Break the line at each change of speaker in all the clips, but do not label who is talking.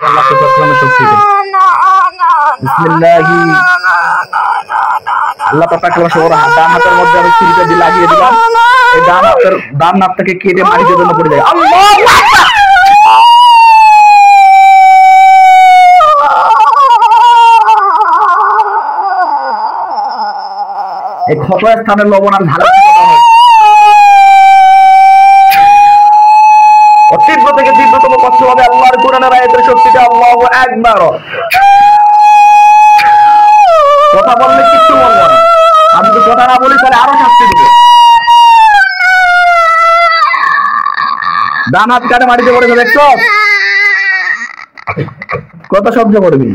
আল্লাহ পাক ডান হাতের মধ্যে আমি ছুরিটা দিয়ে লাগিয়ে দিলাম, এই ডান হাতটাকে কেটে মাটিতে জন্য পড়ে যায়। এই ক্ষত স্থানের লবণ আর ঢালা তীব্র থেকে তীব্রতম কষ্ট হবে আল্লাহর কোরআনের আয়াতের শক্তিতে। আল্লাহু আকবার। কথা বললে কিচ্ছু বলবো না, আমি তো কথা না বলি তাহলে আরো শাস্তি দেবে। ডান হাত কাটে মাটিতে পড়েছে, দেখছো কত সহ্য করবি।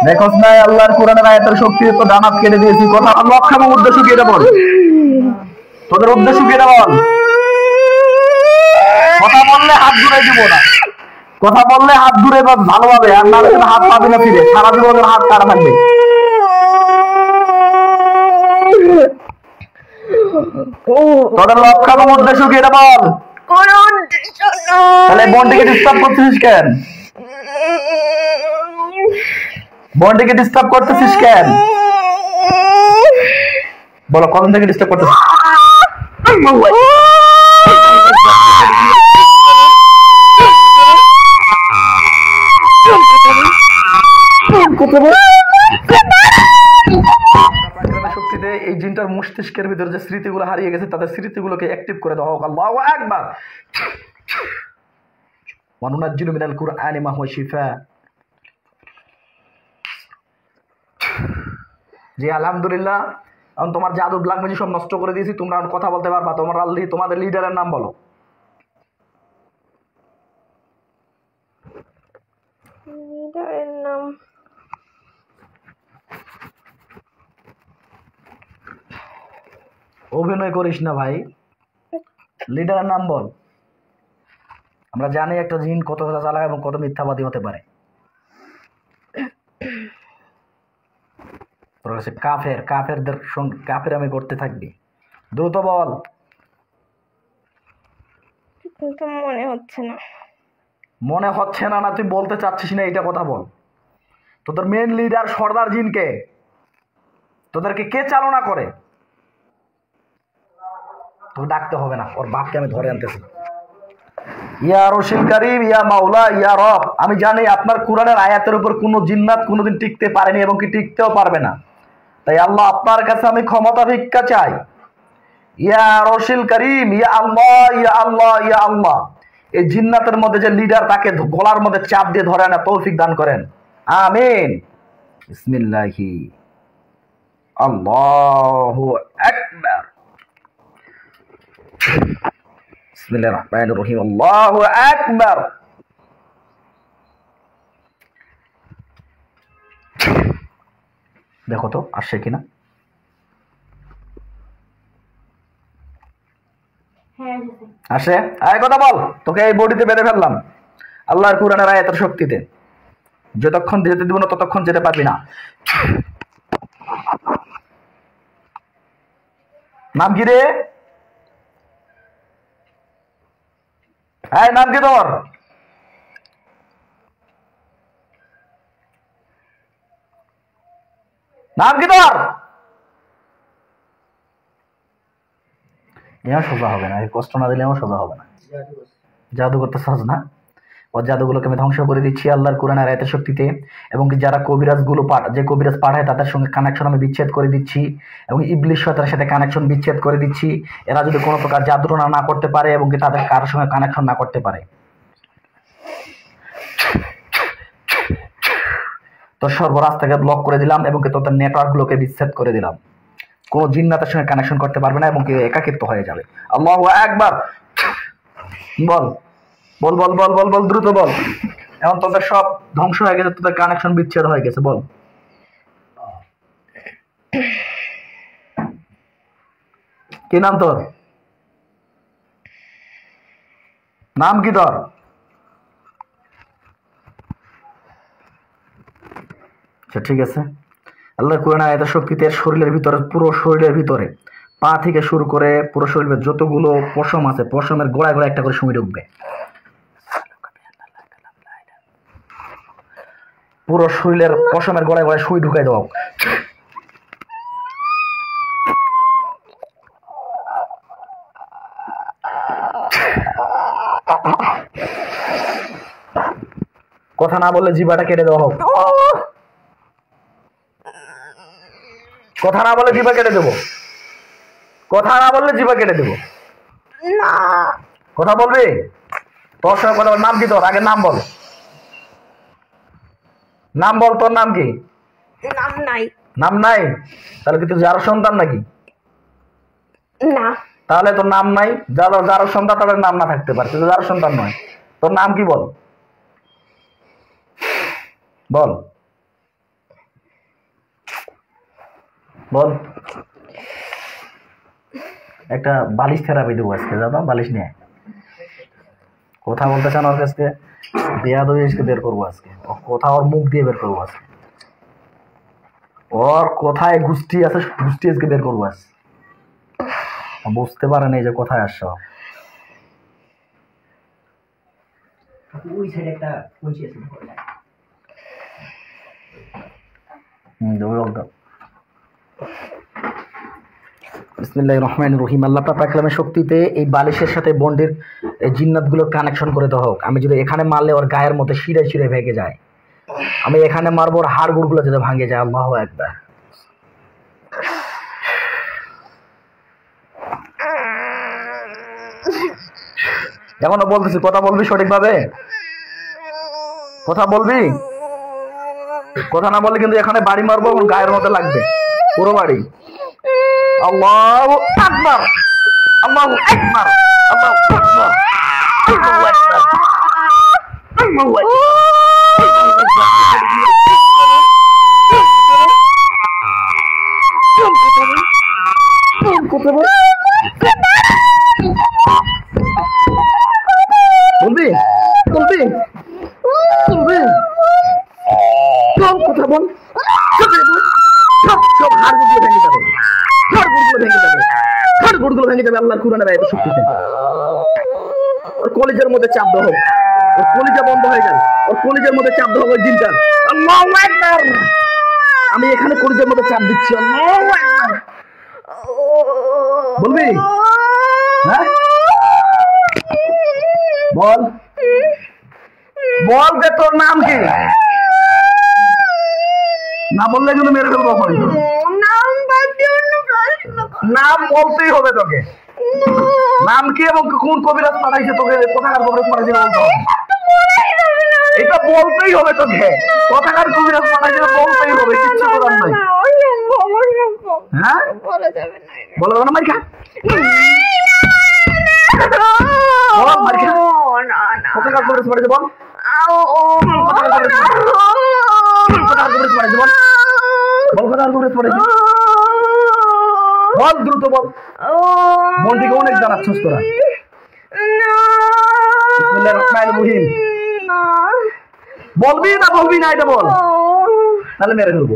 দেখোস নাই আল্লাহর কোরআনের আয়াতের শক্তি তো ডান হাত কেটে দিয়েছি। কথা লক্ষ্য এবং উদ্দেশ্য কি এটা বল, তোদের উদ্দেশ্য কি এটা বল। কথা বললে হাত দূরে দিব না, কথা বললে হাত দূরে ভালোভাবে, আর না হাত পাবি না ফিরে, সারা জীবনের হাত কাটা থাকবে। তোদের লক্ষ্য এবং উদ্দেশ্য কি এটা বল। তাহলে বোনটিকে ডিস্টার্ব করতেছিস কেন, বোনটিকে ডিস্টার্ব করতেছিস কেন বলো, কখন থেকে ডিস্টার্ব করতেছিস। শক্তিতে এই জিনটার মস্তিষ্কের ভিতরে যে স্মৃতিগুলো হারিয়ে গেছে তাদের স্মৃতিগুলোকে অ্যাক্টিভ করে দেওয়া হোক। আল্লাহু আকবার। ওয়ানুনাজ্জিলু মিনাল কুরআনি মা হুয়া শিফা। জি আলহামদুলিল্লাহ, এখন তোমার জাদু ব্ল্যাক ম্যাজিক সব নষ্ট করে দিয়েছি, তোমরা কথা বলতে পারবা। তোমাদের লিডারের নাম বলো।
লিডারের নাম
অভিনয় করিস না ভাই, লিডারের নাম বল। আমরা জানি একটা জিন কতটা চালাক এবং কত মিথ্যাবাদী হতে পারে। কাফেরদের সঙ্গে কাফের আমি করতে থাকবি, দ্রুত বল।
মনে হচ্ছে না,
মনে হচ্ছে না, না তুই বলতে চাচ্ছিস না, এটা কথা বল। তোদের মেন লিডার সর্দার জিনকে তোদেরকে কে চালনা করে, তোকে ডাকতে হবে না, ওর বাপকে আমি ধরে আনতেছি। ইয়া রশিল কারীম, ইয়া মাওলা, ইয়া রব, আমি জানি আপনার কোরআনের আয়াতের উপর কোনো জিন্নাত কোনোদিন টিকতে পারেনি এবং কি টিকতেও পারবে না। তাই আল্লাহ আপনার কাছে আমি ক্ষমতা ভিক্ষা চাই। ইয়া রশিল কারীম, ইয়া আল্লাহ, ইয়া আল্লাহ, ইয়া আল্লাহ, এই জিন্নাতের মধ্যে যে লিডার তাকে গলার মধ্যে চাপ দিয়ে ধরে আনা তৌফিক দান করেন, আমিন। বিসমিল্লাহি আল্লাহু আকবার। বিসমিল্লাহির রহমানির রহিম। আল্লাহু আকবার। দেখো তো আসছে কিনা। আসে, আয় কথা বল। তোকে এই বডিতে বেঁধে ফেললাম আল্লাহর কোরআনের আয়াতের শক্তিতে। যতক্ষণ যেতে দিব না ততক্ষণ যেতে পারবি না। নাম কি রে? হ্যাঁ, নাম কি তোর? নাম কি তোর? এও সোজা হবে না, কষ্ট না দিলে এও সোজা হবে না। জাদু করতে সহজ না, ও জাদুগুলোকে আমি ধ্বংস করে দিচ্ছি আল্লাহর কোরআনের আয়াতের শক্তিতে। এবং যারা কবিরাজগুলো যে কবিরাজ পাঠায় তাদের সঙ্গে কানেকশন আমি বিচ্ছেদ করে দিচ্ছি, এবং ইবলিশ শয়তানের সাথে কানেকশন বিচ্ছেদ করে দিচ্ছি। এরা যদি কোনো প্রকার জাদু না করতে পারে এবং কি তাদের কারোর সঙ্গে কানেকশন না করতে পারে, তো সর্বরাস্তাকে ব্লক করে দিলাম এবং কি তোদের নেটওয়ার্কগুলোকে বিচ্ছেদ করে দিলাম। কোনো জিন্নাতের সঙ্গে কানেকশন করতে পারবে না এবং কি একাকিত্ব হয়ে যাবে। আল্লাহু আকবার। বল বল বল বল বল বল, দ্রুত বল। এখন তোদের সব ধ্বংস হয়ে গেছে, তোদের কানেকশন বিচ্ছেদ হয়ে গেছে। বল কি নাম তোর? নাম কি তোর? আচ্ছা ঠিক আছে। আল্লাহর কোরআন আয়াতের শক্তিতে শরীরের ভিতরে, পুরো শরীরের ভিতরে, পা থেকে শুরু করে পুরো শরীরের যতগুলো পশম আছে, পশমের গোড়ায় গোড়ায় একটা করে সুই ঢুকবে। পুরো শরীরের পশমের গলায় গলায় সুই ঢুকাই দাও। কথা না বললে জিভাটা কেটে দেওয়া হোক। কথা না বললে জিভা কেটে দেবো। কথা না বললে জিভা কেটে দেবো।
না
কথা বলবি? তোর সঙ্গে কথা বল। নাম কি তোর? আগে নাম বল। নাম বল, তোর নাম কি?
নাম নাই।
নাম নাই? তাহলে কি তুই যার সন্তান নাকি?
না
তাহলে তোর নাম নাই। যার সন্তান তাদের নাম না থাকতে পারে, তুই যার সন্তান নয়। তোর নাম কি বল? বল বল। একটা বালিশ থেরাপি দেবো আজকে। দাদা বালিশ নিয়ে কথা বলতে চান ওর কাছে বেয়াদবি বের করবো আজকে। কথা ওর মুখ দিয়ে বের করবো আজকে। ওর কোথায় গুষ্টি আছে গুষ্টি আজকে বের করবো আজ। বুঝতে পারে না এই যে কোথায় আসছ।
ওই সাইডে একটা কঞ্চি আছে।
বিসমিল্লাহির রহমানির রহিম। আল্লাহ পাক কালামের শক্তিতে এই বালিশের সাথে বন্ডের জিন্নাতগুলো কানেকশন করে দেওয়া হোক। আমি যদি এখানে মারলে ওর গায়ের মধ্যে শিরে শিরে ভেঙে যায়। আমি এখানে মারবো ওর হাড় গুড়গুলো যাতে ভাঙে যায়। আল্লাহু আকবার। এখনো বলতেছি, কথা বলবি সঠিকভাবে? কথা বলবি? কথা না বললে কিন্তু এখানে বাড়ি মারবো, গায়ের মধ্যে লাগবে পুরো বাড়ি। আল্লাহু আকবার, আল্লাহু আকবার, আল্লাহু আকবার, আল্লাহু আকবার, আল্লাহু আকবার। বলবি? বলবি? বলবি? কথা বল। সব হাড়গুলো ভেঙে যাবে, হাড়গুলো ভেঙে যাবে, হাড়গুলো ভেঙে যাবে আল্লাহর কুরআনের আয়াতের শক্তিতে। ওর কলিজার মধ্যে চাপ দেওয়া হোক, ওর কলিজা বন্ধ হয়ে যাবে, ওর কলিজার মধ্যে চাপ দেওয়া হোক ওই জিনটা। আল্লাহু আকবার। আমি এখানে কলিজার মধ্যে চাপ দিচ্ছি। আল্লাহু আকবার। বলবি? হ্যাঁ বল, বল যে তোর নাম কি? না বললে কিন্তু মেরে ফেলবো। নাম বলতেই হবে তোকে। নাম কি এবং কোন কবিরাজ পাঠাইছে তোকে? কোথাকার কবিরাজ পাঠাইছে বলতে হবে। এটা বলতেই হবে তোকে। কোথাকার কবিরাজ পাঠাইছে বলতেই হবে, কিচ্ছু করার নাই। হ্যাঁ বলা যাবে না। মাইকা বল, মাইকা কোথাকার কবিরাজ পাঠাইছে বল। কোথাকার কবিরাজ পাঠাইছে বল। বল কোথাকার কবিরাজ পাঠাইছে বল, দ্রুত বল। মনটিকে অনেক জানাচ্ছিস তোরা। বিসমিল্লাহির রহমানির রহিম। বলবি না বলবি না এটা বল, তাহলে মেরে ফেলবো।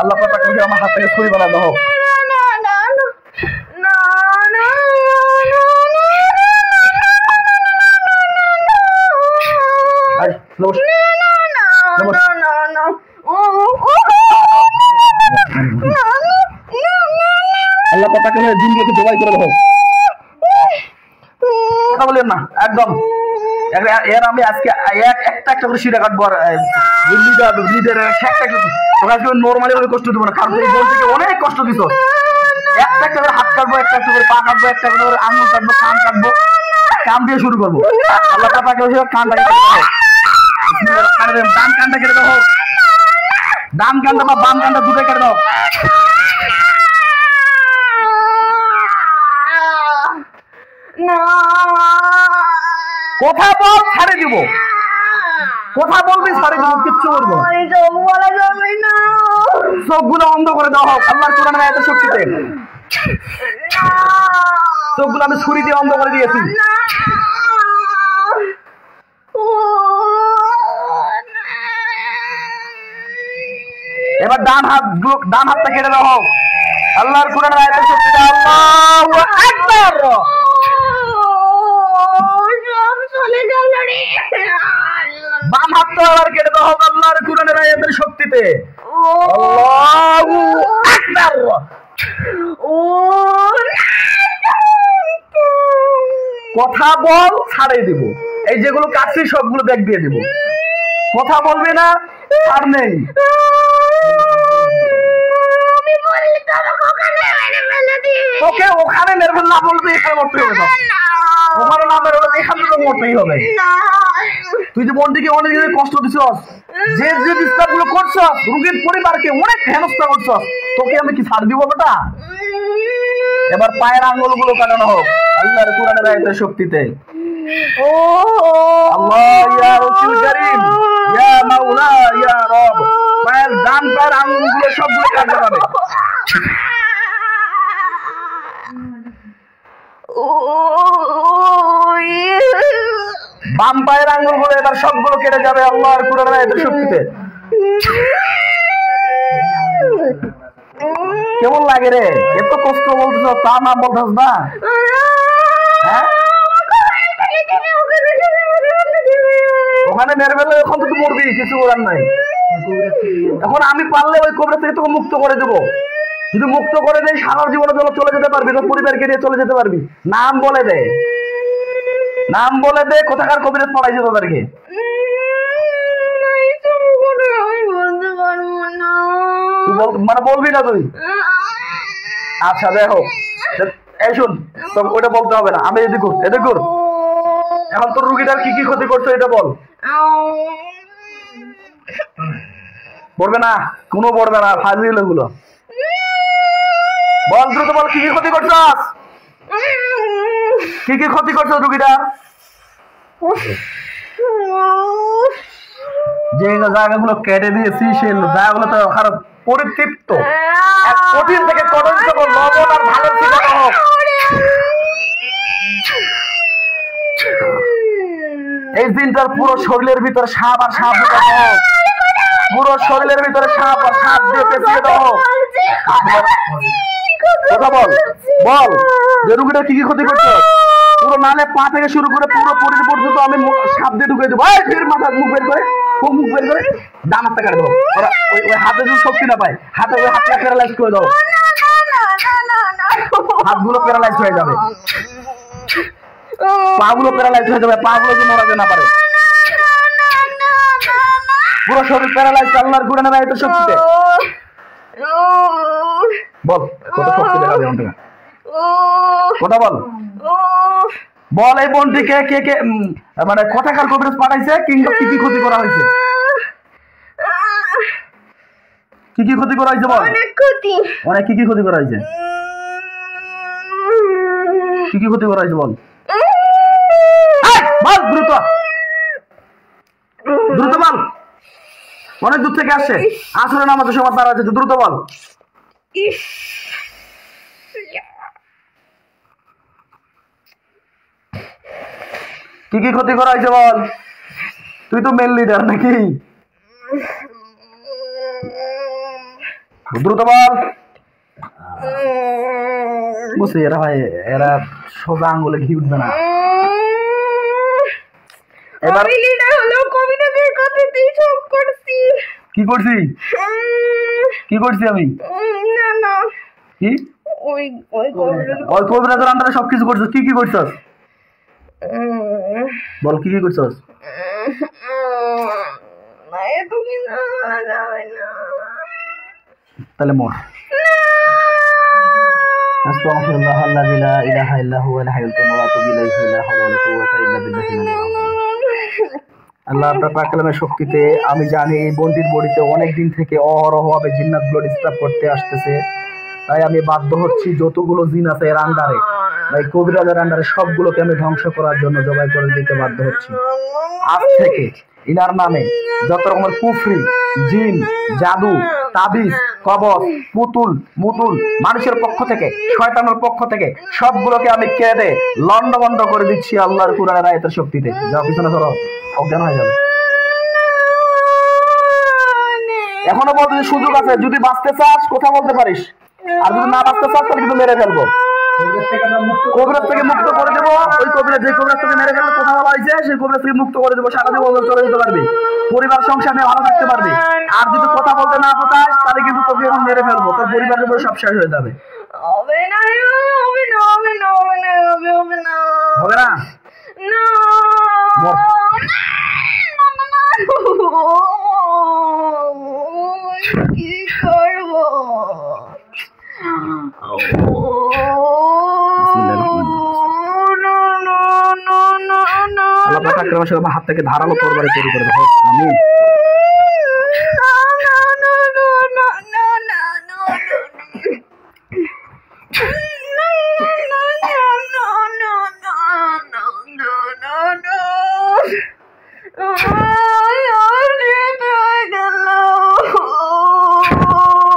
আল্লাহ পাক তাকে আমার হাত থেকে ছুরি বানানো হোক। আল্লাহ পাক তাকে জিনগুলোকে জবাই করে দেবো। কথা বলেন না একদম। এর আমি আজকে একটা করে শিরা কাটবো। আর নর্মালি ভাবে কষ্ট দেবো না, কারণ এই বোন থেকে অনেক কষ্ট দিত। একটা করে হাত কাটবো, একটা করে পা কাটবো, একটা করে আঙুল কাটবো, কান কাটবো, কান দিয়ে শুরু করবো। আল্লাহ পাক কানটা কেটে দেবো। ডান কানটা কেটে দেবো, ডান কানটা বা বাম কানটা দুটোই কেটে দাও। কথা বল, ছাড়ে দিব। কথা বলবি, ছাড়ে দিব, কিচ্ছু করবো না। চোখগুলো অন্ধ করে দেওয়া হোক আল্লাহর কোরআনের আয়াতের শক্তিতে। চোখগুলো আমি ছুরি দিয়ে অন্ধ করে দিয়েছি। এবার ডান হাতটা কেটে দেওয়া হোক আল্লাহর কোরআনের আয়াতের শক্তিতে। আল্লাহু আকবার। বাম হাতটা আবার কেটে দেওয়া হবে আল্লাহর কুরআনের আয়াতের শক্তিতে। আল্লাহু আকবার। কথা বল, ছাড়িয়ে দিব। এই যেগুলো কাছে সবগুলো ব্যাগ দিয়ে দিব। কথা বলবে না, ছাড় নেই। তোকে ওখানে মেরে ফেল, না বলবে এখানে মরতে হবে। ওখানে না মেরে ফেলে এখান থেকে মরতেই হবে। তুই যে বোনটিকে অনেক কষ্ট দিছস, যে যে ডিস্টার্ব গুলো করছস, রোগীর পরিবারকে অনেক হেনস্থা করছস, তোকে আমি কি ছাড় দিব বেটা? এবার পায়ের আঙ্গুল গুলো কাটানো হোক আল্লাহর কুরআনের আয়াতের শক্তিতে। আল্লাহ ইয়া রাসূল কারীম, ইয়া মাওলা, ইয়া রব, পায়ের ডান পায়ের আঙ্গুল গুলো সবগুলো কাটা যাবে। বাম পায়ের আঙ্গুল গুলো এবার সবগুলো কেটে যাবে আল্লাহর কুরআনের আয়াতের শক্তিতে। কেমন লাগে রে? এত কষ্ট বলতেছ, তা নাম বলতেছ না? হ্যাঁ, ওখানে মেরে ফেলে এখন তো তুই মরবি, কিছু করার নাই। এখন আমি পারলে ওই কোবরা থেকে তোকে মুক্ত করে দেবো। যদি মুক্ত করে দেয় সারা জীবনের জন্য চলে যেতে পারবি, তোর পরিবারকে নিয়ে চলে যেতে পারবি। নাম বলে দে, নাম বলে দে, কোথাকার কবিরাজ পড়াইছে তোদেরকে? মানে বলবি না তুই? আচ্ছা দেখো, এই শুন, তোকে ওইটা বলতে হবে না। আমি এদিক এদিক কর। এখন তোর রুগীটার কি কি ক্ষতি করছো এটা বল। পড়বে না, কোনো পড়বে না, ফাজিল এগুলো। বল, দ্রুত বল, কি কি ক্ষতি করছস? কি কি ক্ষতি করছো রুগীটার? যে জায়গাগুলো কেটে দিয়েছি সেই জায়গাগুলো তো খারাপ পরিতৃপ্ত। এক কঠিন থেকে কঠিনতম লবণ আর ভালো ঠিকানা হোক। এই দিনটার পুরো শরীরের ভিতরে সাপ আর সাপ ঢুকে হোক। পুরো শরীরের ভিতরে সাপ আর সাপ দিয়ে পেঁচিয়ে দেওয়া হোক। কথা বল, বল যে রুগীটা কি কি ক্ষতি করছে? পুরো নালে পা থেকে শুরু করে পুরো শরীর পর্যন্ত আমি সাপ দিয়ে ঢুকে দেবো। ফের মাথা মুখ বের করে, খুব মুখ বের করে ডান হাতটা কাটে দেবো। ওই হাতে যদি শক্তি না পায়, হাতে ওই হাতটা প্যারালাইজ করে দাও। হাতগুলো প্যারালাইজ হয়ে যাবে, পা গুলো প্যারালাইজ হয়ে যাবে, পা গুলো যদি নড়াতে না পারে। পুরো শরীর প্যারালাইজ আল্লাহর কুরআনের আয়াতের শক্তিতে। বল কত শক্তি দেখাবে আমাকে, কথা বল। বল এই বোনটিকে কে কে মানে কোথাকার কবিরাজ পাঠাইছে, কিংবা কি কি ক্ষতি করা হয়েছে? কি কি ক্ষতি করা হয়েছে বল।
অনেক ক্ষতি।
অনেক কি কি ক্ষতি করা হয়েছে? কি কি ক্ষতি করা হয়েছে বল। বল দ্রুত, দ্রুত বল। অনেক দূর থেকে আসছে, আসলে নামাজের সময় তারা আছে, দ্রুত বল। কি কি ক্ষতি করা হয়েছে বল। তুই তো মেন লিডার নাকি? দ্রুত বল। বুঝছি, এরা ভাই এরা সোজা আঙ্গুলে ঘি উঠবে না। এবার
লিডার হলো কবিতাদের কথাতেই সব করছি।
কি করছি? কি করছি আমি?
না না,
কি
ওই ওই
ওই কবিরাজের আন্ডারে সবকিছু করছিস? কি কি করছিস বল, কি কি করছিস? তাহলে মর। আস্তাগফিরুল্লাহ আল্লাযী লা ইলাহা ইল্লা হুয়াল হাইয়ুল কাইয়্যুম ওয়া আতুবু ইলাইহি লা হাওলা ওয়ালা কুওয়াতা ইল্লা বিল্লাহিল আলিয়্যিল আল্লাহ আপনার পাক কালামের শক্তিতে আমি জানি এই বন্দির বডিতে অনেক দিন থেকে অহরহভাবে জিন্নাতগুলো ডিস্টার্ব করতে আসতেছে। তাই আমি বাধ্য হচ্ছি যতগুলো জিন আছে এর আন্ডারে, এই কবিরাজের আন্ডারে সবগুলোকে আমি ধ্বংস করার জন্য জবাই করে দিতে বাধ্য হচ্ছি। আজ থেকে ইনার নামে যত রকমের কুফরি, জিন, জাদু, তাবিজ, কবজ, পুতুল, মুতুল মানুষের পক্ষ থেকে, শয়তানের পক্ষ থেকে সবগুলোকে আমি কেটে লন্ডভন্ড করে দিচ্ছি আল্লাহর কুরআনের আয়াতের শক্তিতে। যাও পিছনে ধরো, অজ্ঞান হয়ে যাবে। এখনো বলতে সুযোগ আছে, যদি বাঁচতে চাস কথা বলতে পারিস, আর যদি না বাঁচতে চাস তাহলে কিন্তু মেরে ফেলবো। কবিরাজ থেকে মুক্ত করে দেবো। ওই কবিরাজ যে কবিরাজ থেকে মেরে ফেললে কথা বলা হয়েছে সেই কবিরাজ থেকে মুক্ত করে দেবো। সারা জীবন চলে যেতে পারবে, পরিবার সংসার নিয়ে ভালো থাকতে পারবে। আর যদি কথা বলতে না পারিস তাহলে কিন্তু তোকে এখন মেরে ফেলবো, তোর পরিবারের উপর সব শেষ হয়ে যাবে।
হবে না, হবে না, হবে না, হবে না, হবে না,
হবে না?
না,
মর।
কি করবো?
আল্লাহ পাক আকরামের সাথে আমার হাত থেকে ধারালো তরবারি তৈরি করে দেবো। আমি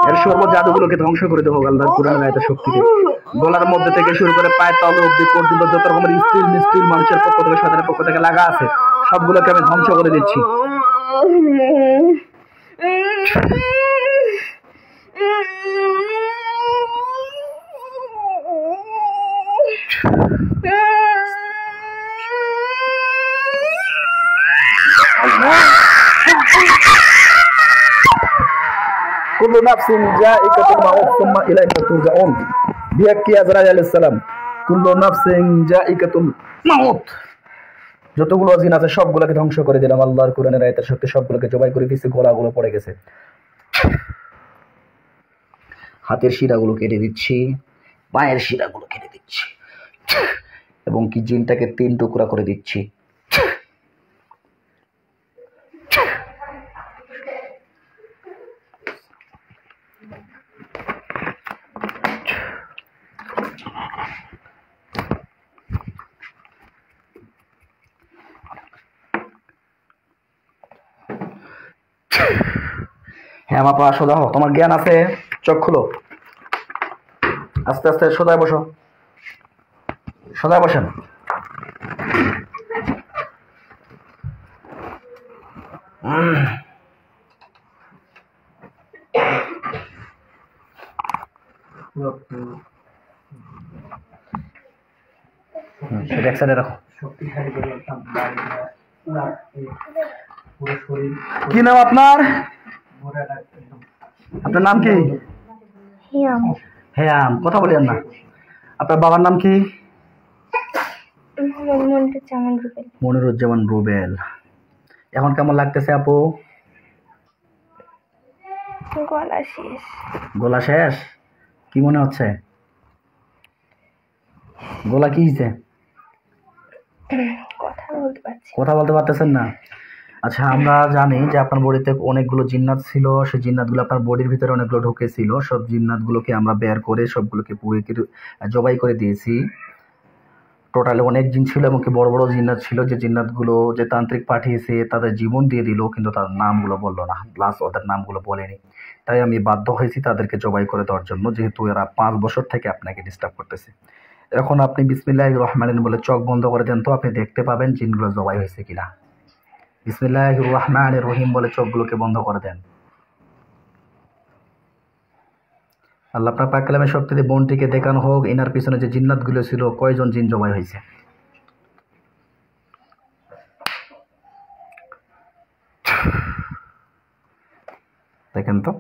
এর সর্ব জাদুগুলোকে ধ্বংস করে দেবো আল্লাহর কোরআনের আয়াতের শক্তিতে। গলার মধ্যে থেকে শুরু করে পায়ের তল অবধি পর্যন্ত যত রকমের স্টিল মিস্টিল মানুষের পক্ষ থেকে শয়তানের পক্ষ থেকে লাগা আছে সবগুলোকে আমি ধ্বংস করে দিচ্ছি। কুল্লু নাফসিন যায়িকাতুল মাউত সুম্মা ইলাইনা তুরজাউন। বিয়াক্কি আজরাইল আলাইহিস সালাম। কুল্লু নাফসিন যায়িকাতুল মাউত। যতগুলো জিন আছে সবগুলোকে ধ্বংস করে দিলাম আল্লাহর কোরআনের আয়াতের শক্তি। সবগুলোকে জবাই করে দিয়েছি, গলাগুলো পড়ে গেছে। হাতের শিরাগুলো কেটে দিচ্ছি, পায়ের শিরাগুলো কেটে দিচ্ছি এবং কি জিনটাকে 3 টুকরা করে দিচ্ছি। হ্যাঁ বাবা সোজা হো, তোমার জ্ঞান আছে, চোখ খুলো। আস্তে আস্তে সোজায় বসো, সোজায় বসেন। সেটা এক সাইডে রাখো। কি নাম আপনার? আপনার নাম কি? হ্যাঁ, কথা বলেন না। আপনার বাবার নাম কি? মনিরুজ্জামান রুবেল। এখন কেমন লাগতেছে আপু?
গলা শেষ।
গলা শেষ? কি মনে হচ্ছে? গলা কি হয়েছে? কথা বলতে পারতেছেন না? আচ্ছা, আমরা জানি যে আপনার বডিতে অনেকগুলো জিন্নাত ছিল। সেই জিন্নাতগুলো আপনার বডির ভিতরে অনেকগুলো ঢুকেছিল। সব জিন্নাতগুলোকে আমরা বের করে সবগুলোকে পুড়ে জবাই করে দিয়েছি। টোটালি অনেক জিন ছিল এবং কি বড় বড় জিন্নাত ছিল, যে জিন্নাতগুলো যে তান্ত্রিক পাঠিয়েছে তাদের জীবন দিয়ে দিল, কিন্তু তাদের নামগুলো বললো না, প্লাস ওদের নামগুলো বলেনি। তাই আমি বাধ্য হয়েছি তাদেরকে জবাই করে দেওয়ার জন্য, যেহেতু এরা 5 বছর থেকে আপনাকে ডিস্টার্ব করতেছে। এখন আপনি বিসমিল্লাহির রহমানির রহিম বলে চোখ বন্ধ করে দেন, তো আপনি দেখতে পাবেন জিনগুলো জবাই হয়েছে কিনা। বিসমিল্লাহির রহমানির রহিম বলে চোখগুলোকে বন্ধ করে দেন। আল্লাহ আপনার পাক কালামের শক্তিতে বোনটিকে দেখানো হোক এনার পিছনে যে জিন্নাতগুলো ছিল কয়জন জিন জবাই হয়েছে। দেখেন তো,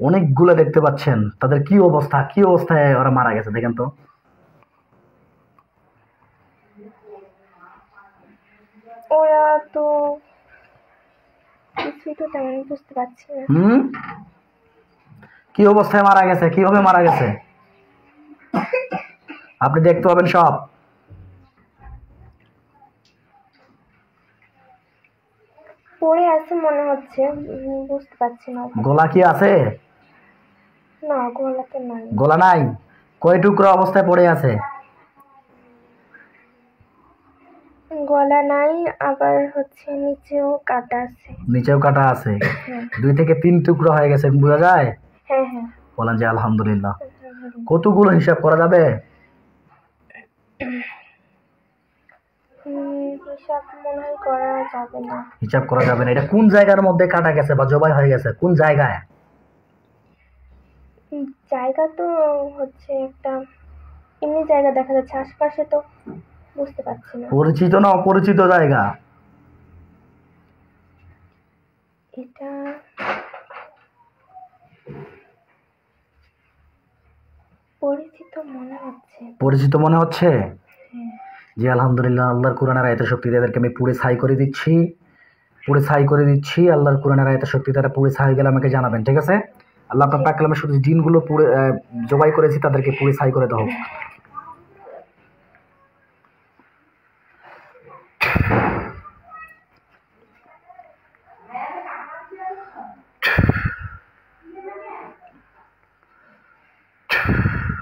অনেকগুলো দেখতে পাচ্ছেন। তাদের কি অবস্থা, কি অবস্থায় ওরা মারা গেছে দেখেন তো।
ওরা তো কিছুই তো তেমন বুঝতে পারছি না।
কি অবস্থায় মারা গেছে, কিভাবে মারা গেছে আপনি দেখতে পাবেন সব।
পড়ে আছে মনে হচ্ছে, বুঝতে পারছি না।
গলা কি আছে?
না, গলাতে নাই।
গলা নাই? কয় টুকরা অবস্থায় পড়ে আছে?
গলা নাই, আবার হচ্ছে নিচেও কাটা আছে।
নিচেও কাটা আছে? 2 থেকে 3 টুকরা হয়ে গেছে, বোঝা যায়?
হ্যাঁ হ্যাঁ।
বলেন যে আলহামদুলিল্লাহ। কতগুলো হিসাব করা যাবে?
হিসাব মনে হয় করা যাবে না।
হিসাব করা যাবে না। এটা কোন জায়গার মধ্যে কাটা গেছে বা জবাই হয়ে গেছে, কোন জায়গায়?
জায়গা তো হচ্ছে একটা এমনি জায়গা দেখা যাচ্ছে, আশপাশে তো বুঝতে পারছি না।
পরিচিত না অপরিচিত জায়গা?
এটা পরিচিত মনে হচ্ছে।
পরিচিত মনে হচ্ছে?
হ্যাঁ।
জি আলহামদুলিল্লাহ, আল্লাহর কোরআনের আয়াতের শক্তি এদেরকে আমি পুড়ে ছাই করে দিচ্ছি, পুড়ে ছাই করে দিচ্ছি। আল্লাহর কোরআনের আয়াতের শক্তি তারা পুড়ে ছাই হয়ে গেলে আমাকে জানাবেন, ঠিক আছে? আল্লাহ আপনার পাক কালামে শুধু জিনগুলো পুড়ে জবাই করেছি তাদেরকে পুড়ে ছাই করে দেওয়া হোক।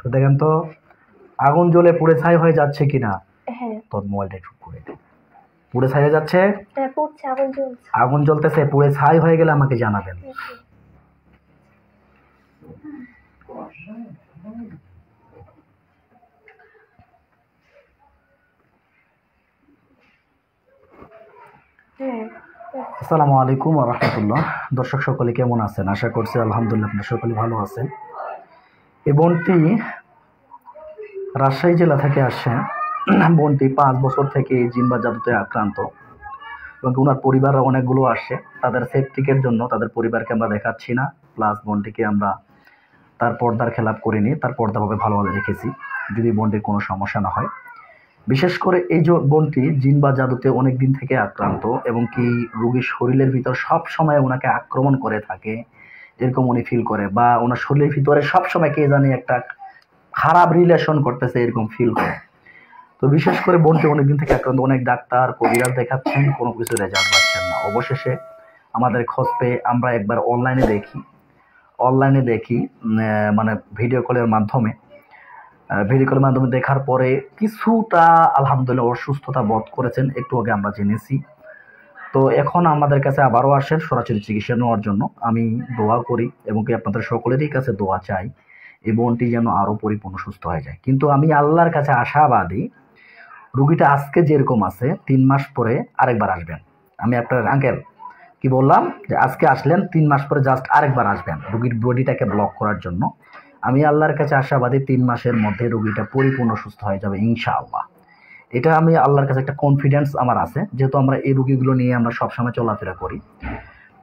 তো দেখেন তো আগুন জ্বলে পুড়ে ছাই হয়ে যাচ্ছে কিনা।
হ্যাঁ
তোর মোবাইলটা একটু করে দে। পুড়ে ছাই হয়ে যাচ্ছে,
হ্যাঁ পড়ছে, আগুন জ্বলছে।
আগুন জ্বলতেছে, পুড়ে ছাই হয়ে গেলে আমাকে জানাবেন।
হ্যাঁ
আসসালামু আলাইকুম ওয়া রাহমাতুল্লাহ। দর্শক সকলে কেমন আছেন? আশা করছি আলহামদুলিল্লাহ আপনারা সকলে ভালো আছেন। এই বোনটি রাজশাহী জেলা থেকে আসে। বোনটি 5 বছর থেকে জিন বা জাদুতে আক্রান্ত এবং ওনার পরিবার অনেকগুলো আসে। তাদের সেফটিকের জন্য তাদের পরিবারকে আমরা দেখাচ্ছি না, প্লাস বোনটিকে আমরা তার পর্দার খেলাপ করিনি, তার পর্দাভাবে ভালোভাবে রেখেছি যদি বোনটির কোনো সমস্যা না হয়। বিশেষ করে এই যে বোনটি জিন বা জাদুতে অনেক দিন থেকে আক্রান্ত এবং কি রোগীর শরীরের ভিতর সব সময় ওনাকে আক্রমণ করে থাকে এরকম উনি ফিল করে, বা ওনার শরীরের ভিতরে সব সময় কে জানি একটা খারাপ রিলেশন করতেছে এরকম ফিল করে। তো বিশেষ করে বোনটি অনেকদিন থেকে আক্রান্ত, অনেক ডাক্তার কবিরাজ দেখাচ্ছেন, কোনো কিছু রেজাল্ট পাচ্ছেন না। অবশেষে আমাদের খোঁজ পেয়ে আমরা একবার অনলাইনে দেখি মানে ভিডিও কলের মাধ্যমে দেখার পরে কিছুটা আলহামদুলিল্লাহ অসুস্থতা বোধ করেছেন, একটু আগে আমরা জেনেছি। তো এখন আমাদের কাছে আবারও আসেন সরাসরি চিকিৎসা নেওয়ার জন্য। আমি দোয়া করি এবং কি আপনাদের সকলেরই কাছে দোয়া চাই এই বোনটি যেন আরও পরিপূর্ণ সুস্থ হয়ে যায়। কিন্তু আমি আল্লাহর কাছে আশাবাদী, রুগীটা আজকে যেরকম আছে 3 মাস পরে আরেকবার আসবেন। আমি আপনার আঙ্কেল কি বললাম যে আজকে আসলেন, 3 মাস পরে জাস্ট আরেকবার আসবেন রুগীর বডিটাকে ব্লক করার জন্য। আমি আল্লাহর কাছে আশাবাদী 3 মাসের মধ্যে রুগীটা পরিপূর্ণ সুস্থ হয়ে যাবে ইনশাআল্লাহ। এটা আমি আল্লাহর কাছে একটা কনফিডেন্স আমার আছে, যেহেতু আমরা এই রুগীগুলো নিয়ে আমরা সবসময় চলাফেরা করি।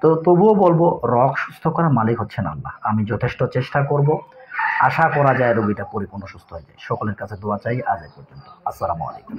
তো তবুও বলবো রোগ সুস্থ করার মালিক হচ্ছেন আল্লাহ। আমি যথেষ্ট চেষ্টা করব, আশা করা যায় রুগীটা পরিপূর্ণ সুস্থ হয়ে যায়। সকলের কাছে দোয়া চাই। আজ এ পর্যন্ত। আসসালামু আলাইকুম।